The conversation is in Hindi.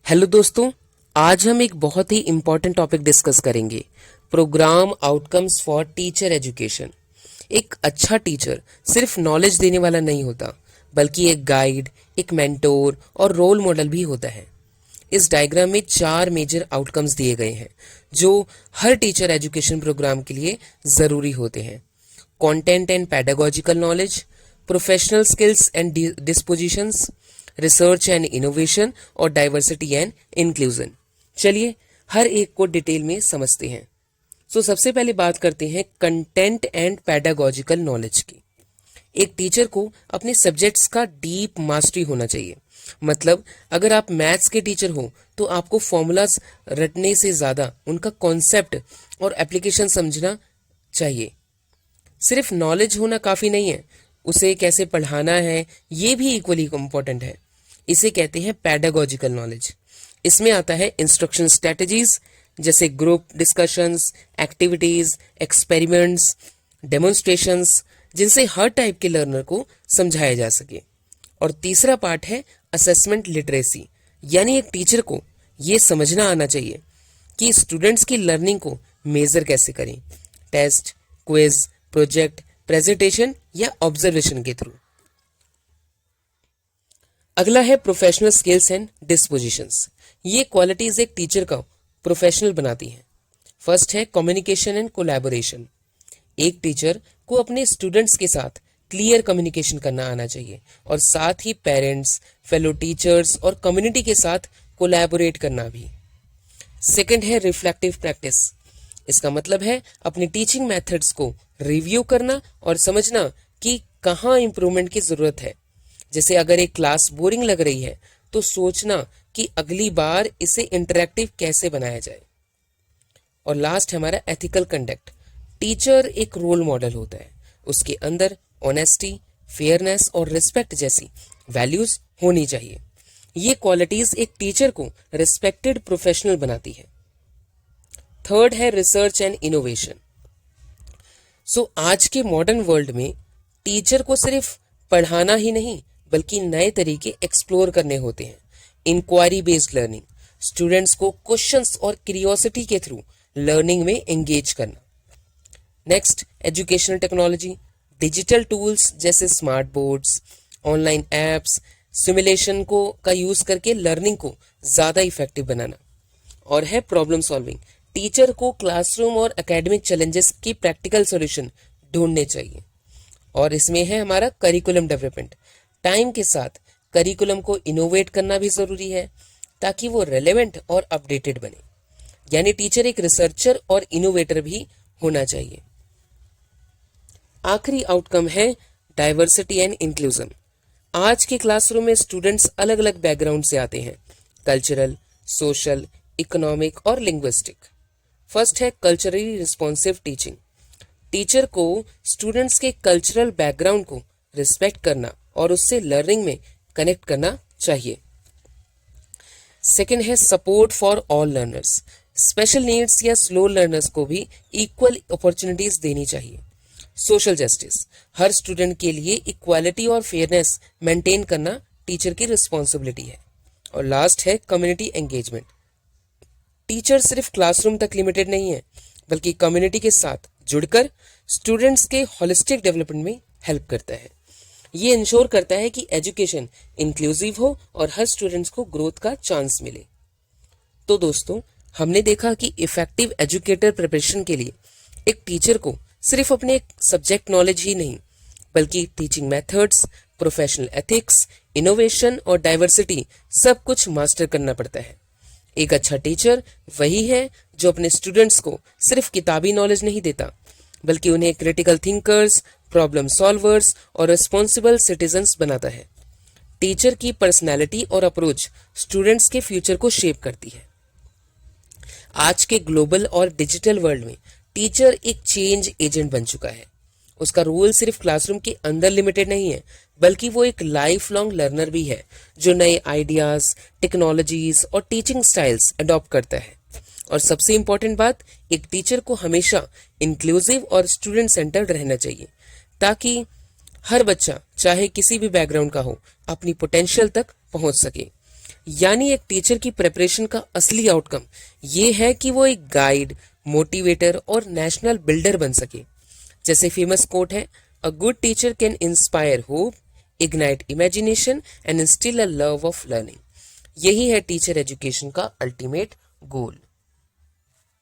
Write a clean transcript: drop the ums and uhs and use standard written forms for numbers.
हेलो दोस्तों, आज हम एक बहुत ही इम्पॉर्टेंट टॉपिक डिस्कस करेंगे। Programme outcomes for teacher education. एक अच्छा टीचर सिर्फ नॉलेज देने वाला नहीं होता, बल्कि एक गाइड, एक मेंटोर और रोल मॉडल भी होता है। इस डायग्राम में 4 मेजर आउटकम्स दिए गए हैं जो हर टीचर एजुकेशन प्रोग्राम के लिए ज़रूरी होते हैं। Content and pedagogical knowledge, professional skills and dispositions, research and innovation और डाइवर्सिटी एंड इंक्लूजन। चलिए हर एक को डिटेल में समझते हैं। सबसे पहले बात करते हैं कंटेंट एंड पेडागोजिकल नॉलेज की। एक टीचर को अपने सब्जेक्ट्स का डीप मास्टरी होना चाहिए। मतलब अगर आप मैथ्स के टीचर हो तो आपको फॉर्मूलाज रटने से ज़्यादा उनका कॉन्सेप्ट और एप्लीकेशन समझना चाहिए। सिर्फ नॉलेज होना काफ़ी नहीं है, उसे कैसे पढ़ाना है ये भी इक्वली इम्पोर्टेंट है। इसे कहते हैं पेडागोजिकल नॉलेज। इसमें आता है इंस्ट्रक्शन स्ट्रेटजीज जैसे group discussions, activities, experiments, demonstrations, जिनसे हर टाइप के लर्नर को समझाया जा सके। और तीसरा पार्ट है असेसमेंट लिटरेसी, यानी एक टीचर को ये समझना आना चाहिए कि स्टूडेंट्स की लर्निंग को मेजर कैसे करें, टेस्ट, क्विज, प्रोजेक्ट, प्रेजेंटेशन या ऑब्जर्वेशन के थ्रू। अगला है प्रोफेशनल स्किल्स एंड डिस्पोजिशंस। ये क्वालिटीज एक टीचर का प्रोफेशनल बनाती हैं। फर्स्ट है कम्युनिकेशन एंड कोलैबोरेशन। एक टीचर को अपने स्टूडेंट्स के साथ क्लियर कम्युनिकेशन करना आना चाहिए और साथ ही पेरेंट्स, फेलो टीचर्स और कम्युनिटी के साथ कोलैबोरेट करना भी। सेकंड है रिफ्लेक्टिव प्रैक्टिस। इसका मतलब है अपनी टीचिंग मेथड्स को रिव्यू करना और समझना कि कहाँ इंप्रूवमेंट की जरूरत है। जैसे अगर एक क्लास बोरिंग लग रही है तो सोचना कि अगली बार इसे इंटरेक्टिव कैसे बनाया जाए। और लास्ट है हमारा एथिकल कंडक्ट। टीचर एक रोल मॉडल होता है, उसके अंदर ऑनेस्टी, फेयरनेस और रिस्पेक्ट जैसी वैल्यूज होनी चाहिए। ये क्वालिटीज एक टीचर को रिस्पेक्टेड प्रोफेशनल बनाती है। थर्ड है रिसर्च एंड इनोवेशन। आज के मॉडर्न वर्ल्ड में टीचर को सिर्फ पढ़ाना ही नहीं बल्कि नए तरीके एक्सप्लोर करने होते हैं। इंक्वायरी बेस्ड लर्निंग, स्टूडेंट्स को क्वेश्चंस और क्यूरियोसिटी के थ्रू लर्निंग में एंगेज करना। Next, educational technology, digital tools जैसे smart boards, online apps, simulation का यूज करके लर्निंग को ज्यादा इफेक्टिव बनाना। और है प्रॉब्लम सॉल्विंग। टीचर को क्लासरूम और एकेडमिक चैलेंजेस की प्रैक्टिकल सॉल्यूशन ढूंढने चाहिए। और इसमें है हमारा करिकुलम डेवलपमेंट। टाइम के साथ करिकुलम को इनोवेट करना भी जरूरी है ताकि वो रेलेवेंट और अपडेटेड बने। यानी टीचर एक रिसर्चर और इनोवेटर भी होना चाहिए। आखिरी आउटकम है डाइवर्सिटी एंड इंक्लूजन। आज के क्लासरूम में स्टूडेंट्स अलग अलग बैकग्राउंड से आते हैं, कल्चरल, सोशल, इकोनॉमिक और लिंग्विस्टिक। फर्स्ट है कल्चरली रिस्पॉन्सिव टीचिंग। टीचर को स्टूडेंट्स के कल्चरल बैकग्राउंड को रिस्पेक्ट करना और उससे लर्निंग में कनेक्ट करना चाहिए। सेकेंड है support for all learners. Special needs या स्लो लर्नर्स को भी इक्वल अपॉर्चुनिटीज देनी चाहिए। सोशल जस्टिस, हर स्टूडेंट के लिए इक्वालिटी और फेयरनेस मेंटेन करना टीचर की रिस्पॉन्सिबिलिटी है। और लास्ट है कम्युनिटी एंगेजमेंट। टीचर सिर्फ क्लासरूम तक लिमिटेड नहीं है बल्कि कम्युनिटी के साथ जुड़कर स्टूडेंट्स के होलिस्टिक डेवलपमेंट में हेल्प करता है। ये इंश्योर करता है कि एजुकेशन इंक्लूसिव हो और हर स्टूडेंट्स को ग्रोथ का चांस मिले। तो दोस्तों, हमने देखा कि इफेक्टिव एजुकेटर प्रिपरेशन के लिए एक टीचर को सिर्फ अपने सब्जेक्ट नॉलेज ही नहीं बल्कि teaching methods, professional ethics, innovation और डाइवर्सिटी सब कुछ मास्टर करना पड़ता है। एक अच्छा टीचर वही है जो अपने स्टूडेंट्स को सिर्फ किताबी नॉलेज नहीं देता बल्कि उन्हें क्रिटिकल थिंकर्स, प्रॉब्लम सॉल्वर्स और रिस्पॉन्सिबल सिटीजन्स बनाता है। टीचर की पर्सनैलिटी और अप्रोच स्टूडेंट्स के फ्यूचर को शेप करती है। आज के ग्लोबल और डिजिटल वर्ल्ड में टीचर एक चेंज एजेंट बन चुका है। उसका रोल सिर्फ क्लासरूम के अंदर लिमिटेड नहीं है बल्कि वो एक लाइफ लॉन्ग लर्नर भी है जो नए आइडियाज, टेक्नोलॉजीज और टीचिंग स्टाइल्स अडॉप्ट करता है। और सबसे इंपॉर्टेंट बात, एक टीचर को हमेशा इंक्लूसिव और स्टूडेंट सेंटर्ड रहना चाहिए ताकि हर बच्चा चाहे किसी भी बैकग्राउंड का हो अपनी पोटेंशियल तक पहुंच सके। यानी एक टीचर की प्रिपरेशन का असली आउटकम ये है कि वो एक गाइड, मोटिवेटर और नेशनल बिल्डर बन सके। जैसे फेमस कोट है, a good teacher can inspire hope, ignite imagination and instil a love of learning. यही है टीचर एजुकेशन का अल्टीमेट गोल।